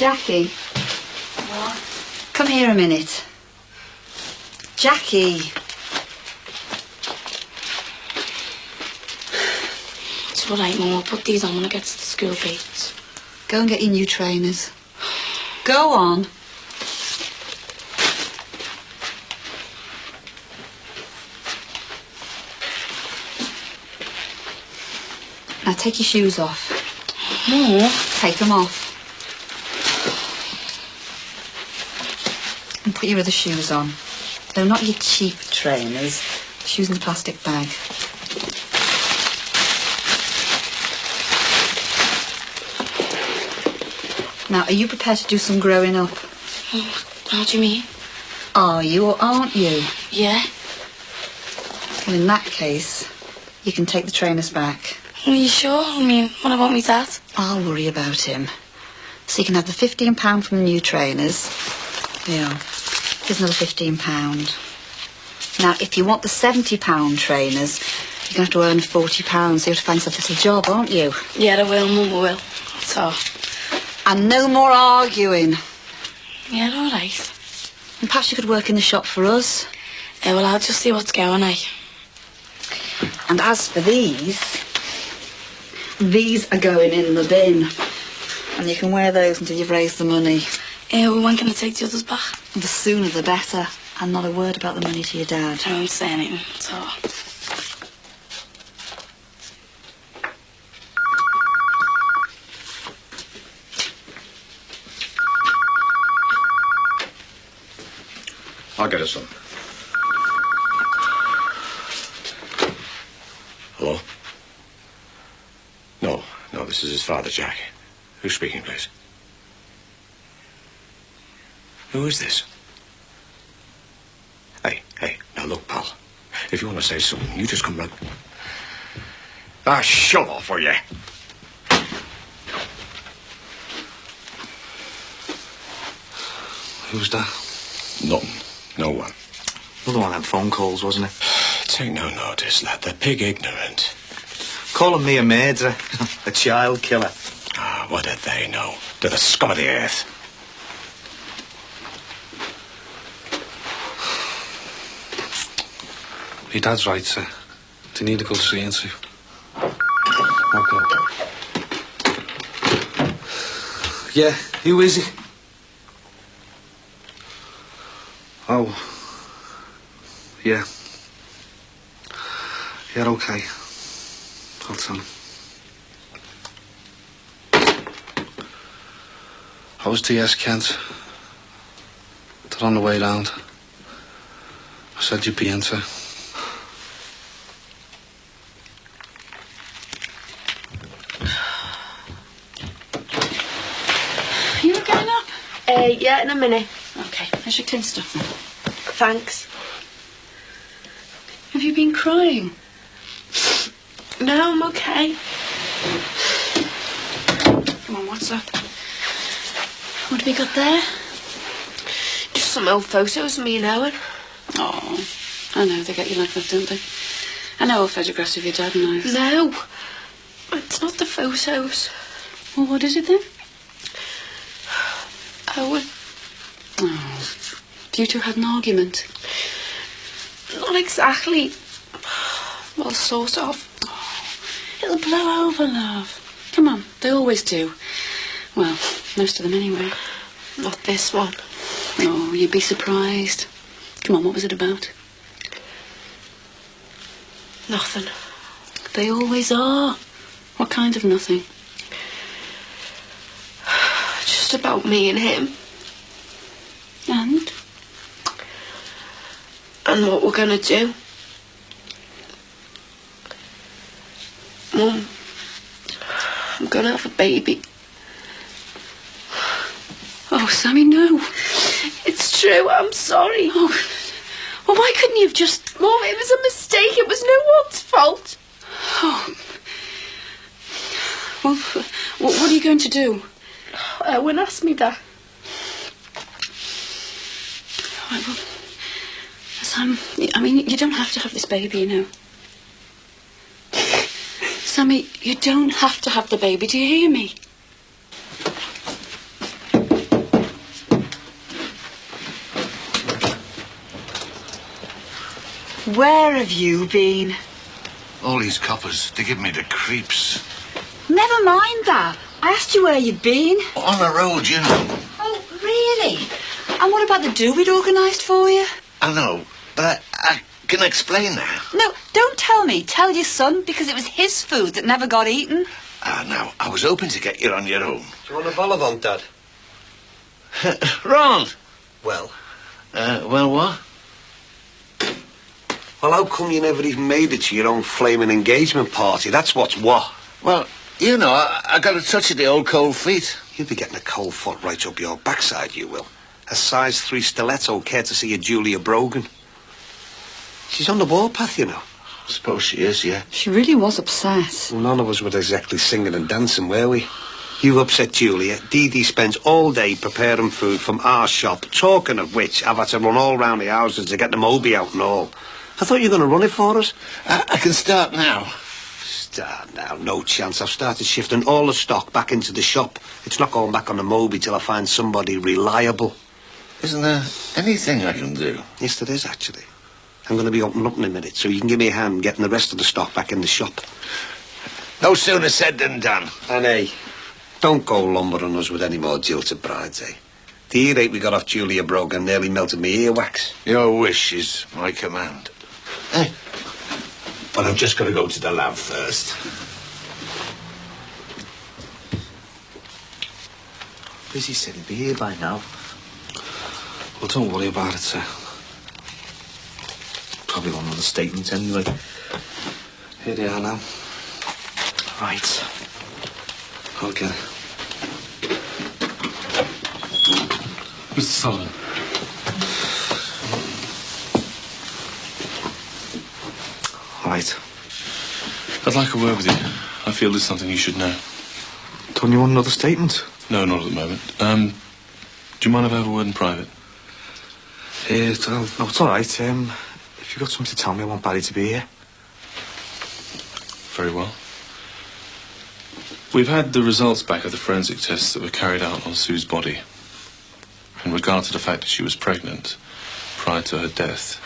Jackie. What? Come here a minute. Jackie. It's all right, Mum. I'll put these on when I get to the school gates. Go and get your new trainers. Go on. Now take your shoes off. No. Take them off. And put your other shoes on. They're not your cheap trainers. Shoes in the plastic bag. Now, are you prepared to do some growing up? How do you mean? Are you or aren't you? Yeah. Well, in that case, you can take the trainers back. Are you sure? I mean, what about me dad? I'll worry about him. So you can have the £15 from the new trainers. Yeah. Here's another £15. Now, if you want the £70 trainers, you're going to have to earn £40. So you have to find yourself a little job, aren't you? Yeah, I will, Mum, I will. That's all. And no more arguing. Yeah, all right. And perhaps you could work in the shop for us. Yeah, well, I'll just see what's going on. And as for these are going in the bin. And you can wear those until you've raised the money. Yeah, well, when can I take the others back? The sooner the better. And not a word about the money to your dad. I won't say anything, that's all. I'll get us some. Hello? No, this is his father, Jack. Who's speaking, please? Who is this? Hey, now look, pal. If you want to say something, you just come right... shove off, will you? Who's that? Nothing. No one. Another one of them phone calls, wasn't it? Take no notice, lad. They're pig ignorant. Calling me a murderer. A child killer. What do they know? They're the scum of the earth. Your dad's right, sir. They need a good seeing to. Okay. Yeah, who is he? Oh. Yeah. Yeah, okay. I'll tell him. I was T.S. Kent. They're on the way round. I said you'd be into. You were getting up? Yeah, in a minute. Okay, there's your clean stuff then. Thanks. Have you been crying? No, I'm okay. Come on, what's up? What have we got there? Just some old photos of me and Owen. Oh, I know, they get you like that, don't they? I know old photographs of your dad and I. No, it's not the photos. Well, what is it then? Owen. Oh, you two had an argument? Not exactly. Well, sort of. Oh, it'll blow over, love. Come on, they always do. Well, most of them anyway. Not this one. Oh, you'd be surprised. Come on, what was it about? Nothing. They always are. What kind of nothing? Just about me and him. And? And what we're gonna do. Mum, I'm gonna have a baby. Oh, Sammy, no. It's true, I'm sorry. Oh, well, why couldn't you have just... Mum, it was a mistake. It was no one's fault. Oh. Well, what are you going to do? Owen asked me that. Right, well, Sam, I mean, you don't have to have this baby, you know. Sammy, you don't have to have the baby. Do you hear me? Where have you been? All these coppers, they give me the creeps. Never mind that. I asked you where you'd been. On the road, you know. Oh, really? And what about the do we'd organised for you? I know, but I can explain that. No, don't tell me. Tell your son, because it was his food that never got eaten. Now, I was hoping to get you on your own. Do you want a vol au vent, Dad? Ron! Well? Well, what? Well, how come you never even made it to your own flaming engagement party? That's what's what. Well, you know, I got a touch of the old cold feet. You'll be getting a cold foot right up your backside, you will. A size 3 stiletto courtesy of Julia Brogan. She's on the warpath, you know. I suppose she is, yeah. She really was upset. Well, none of us were exactly singing and dancing, were we? You upset Julia. Dee Dee spends all day preparing food from our shop. Talking of which, I've had to run all round the houses to get the Moby out and all. I thought you were going to run it for us. I can start now. Start now? No chance. I've started shifting all the stock back into the shop. It's not going back on the Moby till I find somebody reliable. Isn't there anything I can do? Yes, there is, actually. I'm going to be opening up in a minute, so you can give me a hand getting the rest of the stock back in the shop. No sooner said than done. And hey, don't go lumbering us with any more jilted brides, eh? The earache we got off Julia Brogan nearly melted me earwax. Your wish is my command. Hey. But I've just got to go to the lab first. Busy said he'd be here by now. Well, don't worry about it, sir. Probably want another statement anyway. Here they are now. Right. Okay. Mr. Sullivan. Right. I'd like a word with you. I feel there's something you should know. Don't you want another statement? No, not at the moment. Do you mind if I have a word in private? No, it's all right. If you've got something to tell me, I want Barry to be here. Very well. We've had the results back of the forensic tests that were carried out on Sue's body in regard to the fact that she was pregnant prior to her death.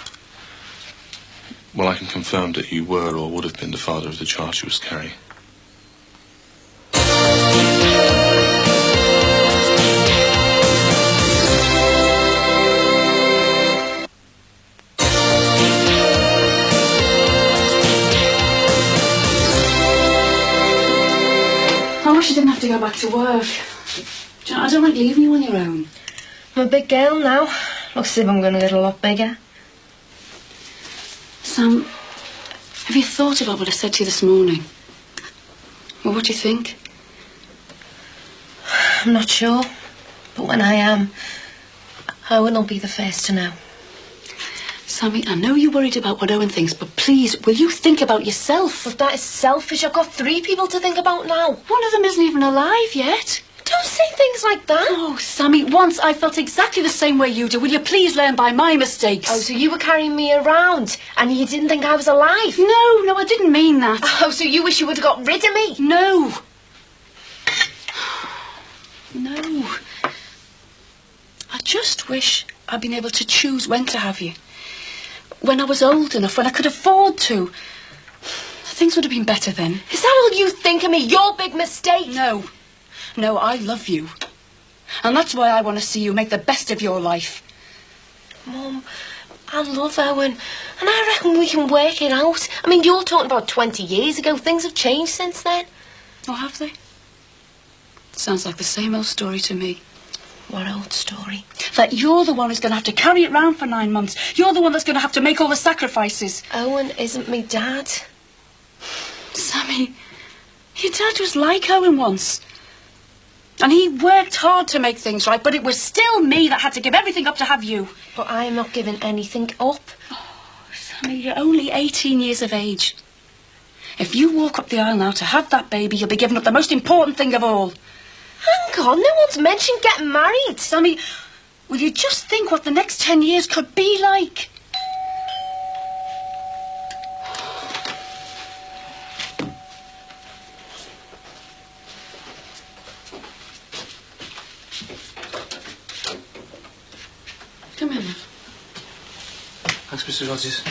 Well, I can confirm that you were or would have been the father of the child she was carrying. I wish you didn't have to go back to work. Do you know, I don't like leaving you on your own. I'm a big girl now. Looks as if I'm going to get a lot bigger. Sam, have you thought about what I said to you this morning? Well, what do you think? I'm not sure. But when I am, I will not be the first to know. Sammy, I know you're worried about what Owen thinks, but please, will you think about yourself? But that is selfish. I've got 3 people to think about now. One of them isn't even alive yet. Don't say things like that. Oh, Sammy, once I felt exactly the same way you do. Will you please learn by my mistakes? Oh, so you were carrying me around and you didn't think I was alive? No, I didn't mean that. Oh, so you wish you would have got rid of me? No. No. I just wish I'd been able to choose when to have you. When I was old enough, when I could afford to. Things would have been better then. Is that all you think of me? Your big mistake? No, I love you. And that's why I want to see you make the best of your life. Mum, I love Owen. And I reckon we can work it out. I mean, you're talking about 20 years ago. Things have changed since then. Oh, have they? Sounds like the same old story to me. What old story? That you're the one who's going to have to carry it round for 9 months. You're the one that's going to have to make all the sacrifices. Owen isn't me dad. Sammy, your dad was like Owen once. And he worked hard to make things right, but it was still me that had to give everything up to have you. But I'm not giving anything up. Oh, Sammy, you're only 18 years of age. If you walk up the aisle now to have that baby, you'll be giving up the most important thing of all. Hang on, no one's mentioned getting married. Sammy, will you just think what the next 10 years could be like? Come in. Thanks, Mr. Rogers.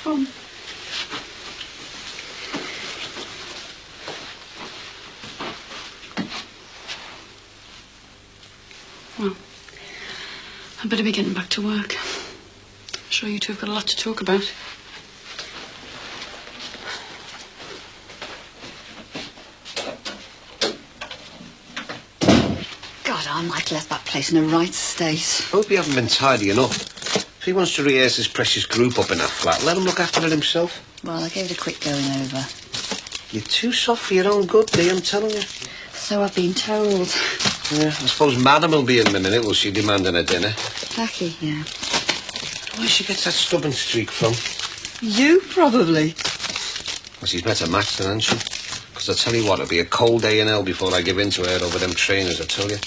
Come. Well, I'd better be getting back to work. I'm sure you two have got a lot to talk about. God, I might left that place in a right state. Hope you haven't been tidy enough. If he wants to rehearse his precious group up in that flat, let him look after it himself. Well, I gave it a quick going over. You're too soft for your own good, Dee, I'm telling you. So I've been told. Yeah, I suppose Madam will be in a minute. Will she demanding a dinner? Lucky, yeah. Where she gets that stubborn streak from? You, probably. Well, she's better matched than, hasn't she? Because I tell you what, it'll be a cold day in hell before I give in to her over them trainers, I tell you.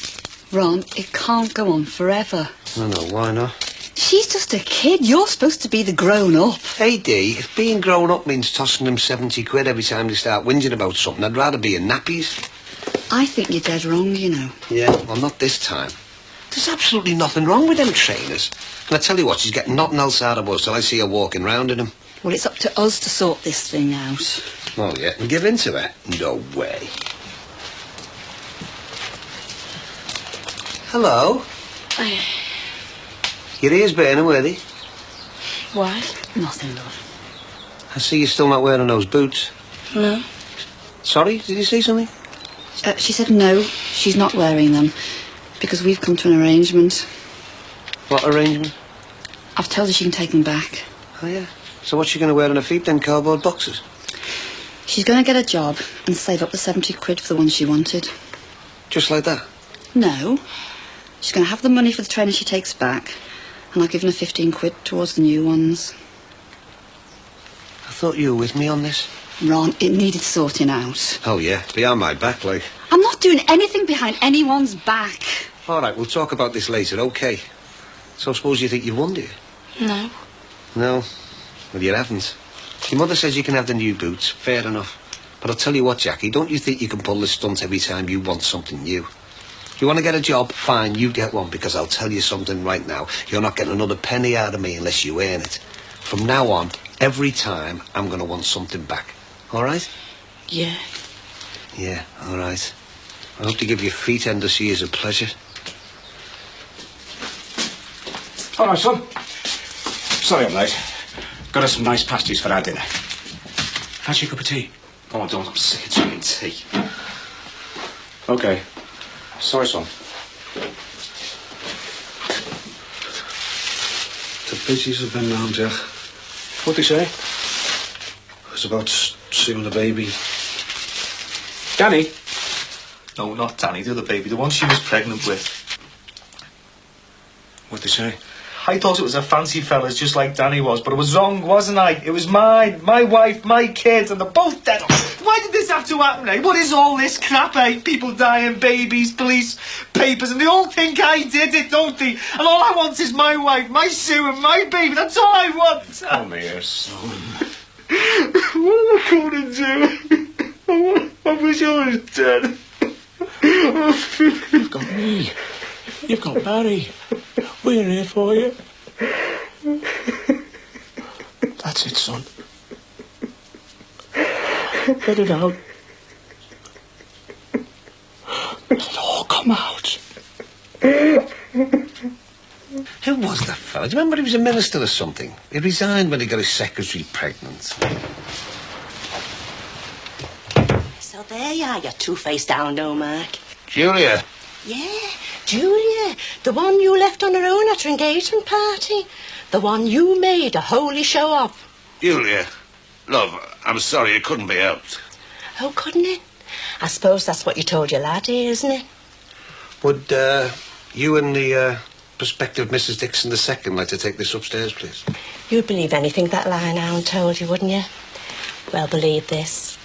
Ron, it can't go on forever. I know, why not? She's just a kid. You're supposed to be the grown-up. Hey, Dee, if being grown up means tossing them 70 quid every time they start whinging about something, I'd rather be in nappies. I think you're dead wrong, you know. Yeah, well, not this time. There's absolutely nothing wrong with them trainers. And I tell you what, she's getting nothing else out of us till I see her walking round in them. Well, it's up to us to sort this thing out. Oh, yeah, and give in to her? No way. Hello? Your ears burning, were they? Why? Nothing, love. I see you're still not wearing those boots. No. Sorry, did you say something? She said no, she's not wearing them. Because we've come to an arrangement. What arrangement? I've told her she can take them back. Oh, yeah. So what's she going to wear on her feet then, cardboard boxes? She's going to get a job and save up the 70 quid for the ones she wanted. Just like that? No. She's going to have the money for the trainer she takes back, and I'll give her 15 quid towards the new ones. I thought you were with me on this. Ron, it needed sorting out. Oh, yeah, behind my back, like. I'm not doing anything behind anyone's back. All right, we'll talk about this later, OK? So suppose you think you've won, do you? No. No? Well, you haven't. Your mother says you can have the new boots. Fair enough. But I'll tell you what, Jackie, don't you think you can pull this stunt every time you want something new? You want to get a job? Fine, you get one, because I'll tell you something right now. You're not getting another penny out of me unless you earn it. From now on, every time, I'm going to want something back. All right? Yeah. Yeah, all right. I hope to give your feet end to see as a pleasure. All right, son. Sorry I'm late. Got us some nice pasties for our dinner. Fancy a cup of tea? Oh, don't. I'm sick of drinking tea. OK. Sorry, son. The busiest have been round, Jack. What'd they say? It's about seeing the baby. Danny? No, not Danny, the other baby, the one she was pregnant with. What'd they say? I thought it was a fancy fella's just like Danny was, but it was wrong, wasn't I? It was mine, my wife, my kids, and they're both dead. Why did this have to happen, eh? What is all this crap, eh? People dying, babies, police, papers, and they all think I did it, don't they? And all I want is my wife, my Sue, and my baby. That's all I want. Come here, son. What am I going to do? I wish I was dead. You've got me. You've got Barry. We're here for you. That's it, son. Let it out. Let it all come out. Who was that fella? Do you remember he was a minister or something? He resigned when he got his secretary pregnant. So there you are, you two-faced down-no, Mark. Julia. Yeah, Julia, the one you left on her own at her engagement party. The one you made a holy show of. Julia. Love, I'm sorry, it couldn't be helped. Oh, couldn't it? I suppose that's what you told your laddie, isn't it? Would, you and the, prospective Mrs. Dixon II like to take this upstairs, please? You'd believe anything that lying-hound told you, wouldn't you? Well, believe this.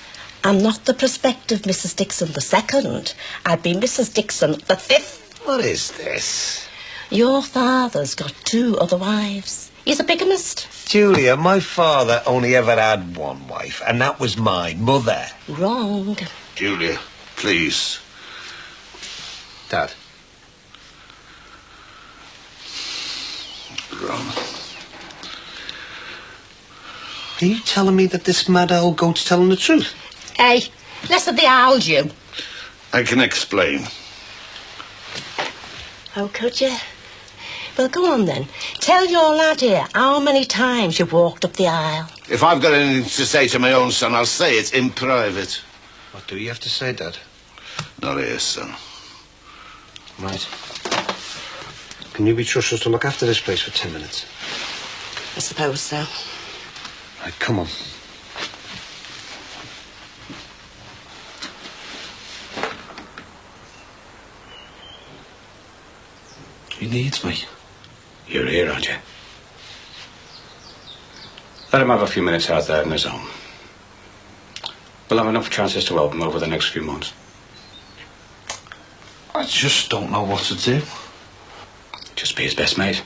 I'm not the prospective Mrs. Dixon II. I'd be Mrs. Dixon V. What is this? Your father's got 2 other wives. He's a bigamist. Julia, my father only ever had one wife, and that was my mother. Wrong. Julia, please. Dad. Ron. Are you telling me that this mad old goat's telling the truth? Hey, less of the owled you. I can explain. Oh, could you? Well, go on then. Tell your lad here how many times you've walked up the aisle. If I've got anything to say to my own son, I'll say it in private. What do you have to say, Dad? Not here, son. Right. Can you be trusted to look after this place for 10 minutes? I suppose so. Right, come on. He needs me. You're here, aren't you? Let him have a few minutes out there on his own. We'll have enough chances to help him over the next few months. I just don't know what to do. Just be his best mate.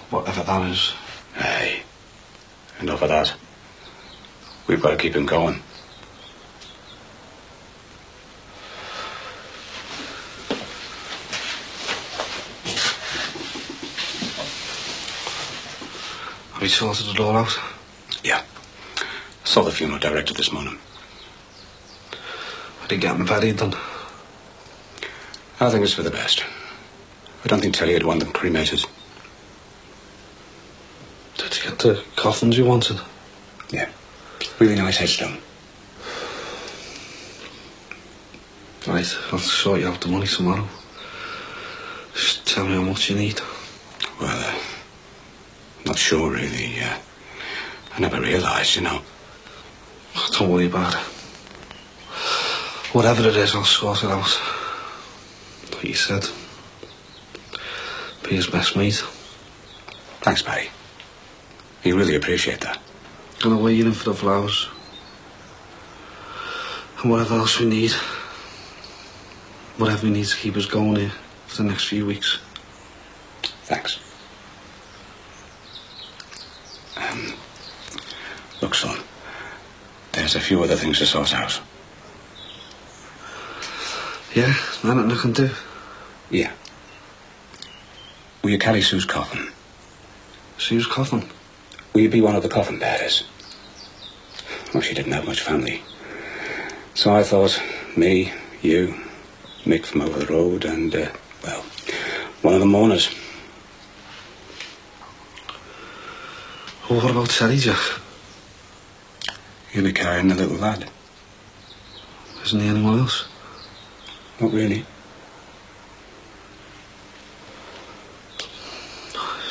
Whatever that is. Hey, enough of that. We've got to keep him going. Have you sorted it all out? Yeah. Saw the funeral director this morning. I didn't get my body done. I think it's for the best. I don't think Telly would want them cremated. Did you get the coffins you wanted? Yeah. Really nice headstone. Right, I'll sort you out the money tomorrow. Just tell me how much you need. Well, not sure, really. I never realised, you know. Don't worry about it. Whatever it is, I'll sort it out. Like you said. Be his best mate. Thanks, Barry. You really appreciate that. And I'll wait in for the flowers. And whatever else we need. Whatever we need to keep us going here for the next few weeks. Thanks. Look, son. There's a few other things to sort out. Yeah, nothing I can do. Yeah. Will you carry Sue's coffin? Sue's coffin? Will you be one of the coffin bearers? Well, she didn't have much family. So I thought, me, you, Mick from over the road, and, well, one of the mourners. Well, what about Sally, Jack? You'll be carrying the little lad. Isn't there anyone else? Not really.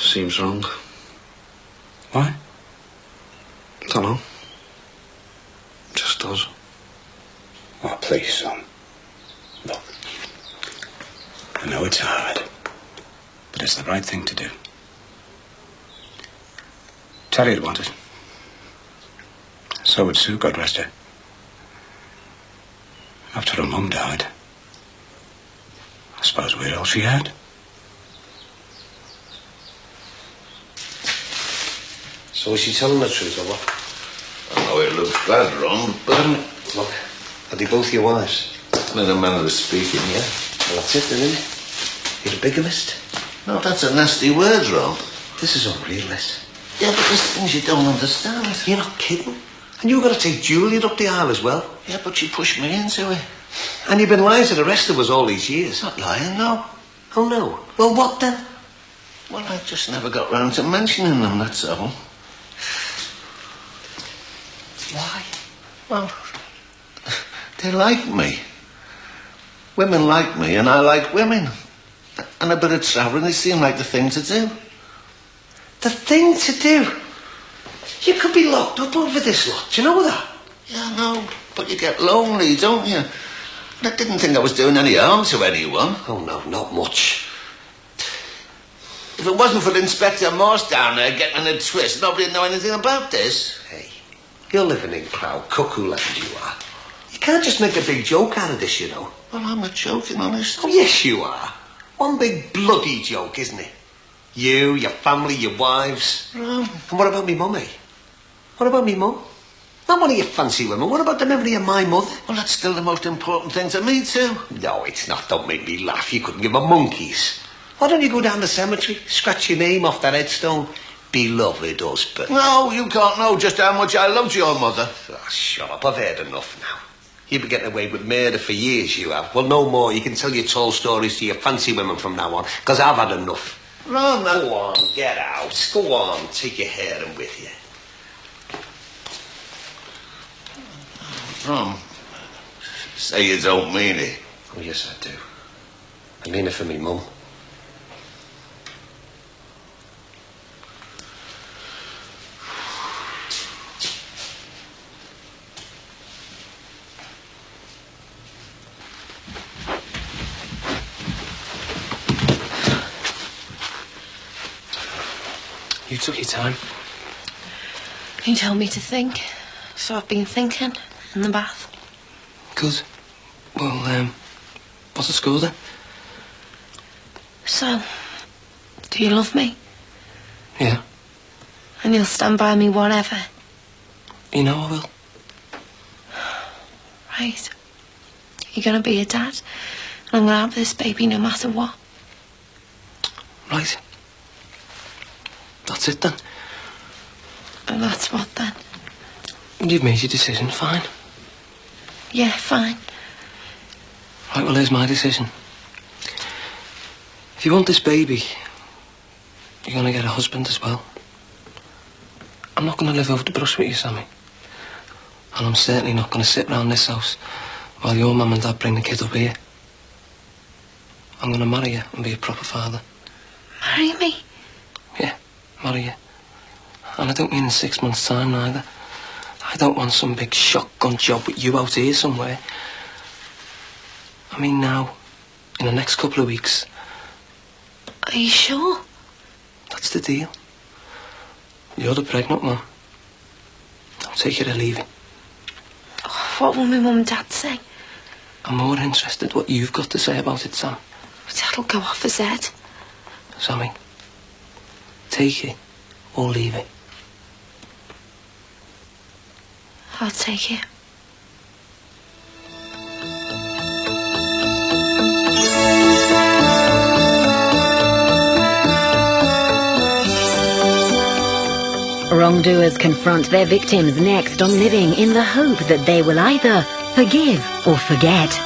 Seems wrong. Why? Don't know. Just does. Oh, please, son. Look. I know it's hard, but it's the right thing to do. Telly'd want it. So would Sue, God rest her. After her mum died, I suppose we're all she had. So is she telling the truth, or what? I know it looks bad, Ron, but Look, are they both your wives? in a manner of speaking, yeah. Well, that's it then, isn't it? You're a bigamist. No, that's a nasty word, Ron. This is unreal, this. Yeah, but there's things you don't understand. You're not kidding. And you were going to take Juliet up the aisle as well. Yeah, but she pushed me into it. And you've been lying to the rest of us all these years. Not lying, no. Oh, no. Well, what then? Well, I just never got round to mentioning them, that's all. Why? Well, they like me. Women like me, and I like women. And a bit of travelling, it seemed like the thing to do. The thing to do? You could be locked up over this lot. Do you know that? Yeah, I know, but you get lonely, don't you? I didn't think I was doing any harm to anyone. Oh, no, not much. If it wasn't for Inspector Morse down there getting in a twist, nobody'd know anything about this. Hey, you're living in Cloud Cuckoo Land, you are. You can't just make a big joke out of this, you know. Well, I'm not joking, honest. Oh, yes, you are. One big bloody joke, isn't it? You, your family, your wives. Ron. And what about me mum, eh? What about me mum? Not one of your fancy women. What about the memory of my mother? Well, that's still the most important thing to me, too. No, it's not. Don't make me laugh. You couldn't give a monkeys. Why don't you go down the cemetery, scratch your name off that headstone, beloved husband. No, you can't know just how much I loved your mother. Oh, shut up, I've heard enough now. You've been getting away with murder for years, you have. Well, no more. You can tell your tall stories to your fancy women from now on, because I've had enough. Ron, Go on, get out. Go on, take your harem with you. Ron, say you don't mean it. Oh, yes, I do. I mean it for me, Mum. You took your time. You told me to think, so I've been thinking in the bath. Good. Well, what's the score then? So, do you love me? Yeah. And you'll stand by me whatever? You know I will. Right. You're gonna be a dad, and I'm gonna have this baby no matter what. Right. That's it then. And that's what then? You've made your decision, fine. Yeah, fine. Right, well, here's my decision. If you want this baby, you're going to get a husband as well. I'm not going to live over the brush with you, Sammy. And I'm certainly not going to sit round this house while your mum and dad bring the kid up here. I'm going to marry you and be a proper father. Marry me? Yeah, marry you. And I don't mean in 6 months' time, neither. I don't want some big shotgun job with you out here somewhere. I mean now, in the next couple of weeks. Are you sure? That's the deal. You're the pregnant one. I'll take it or leave it. Oh, what will my mum and dad say? I'm more interested what you've got to say about it, Sam. Dad'll go off his head. Sammy, take it or leave it. I'll take it. Wrongdoers confront their victims next on Living, in the hope that they will either forgive or forget.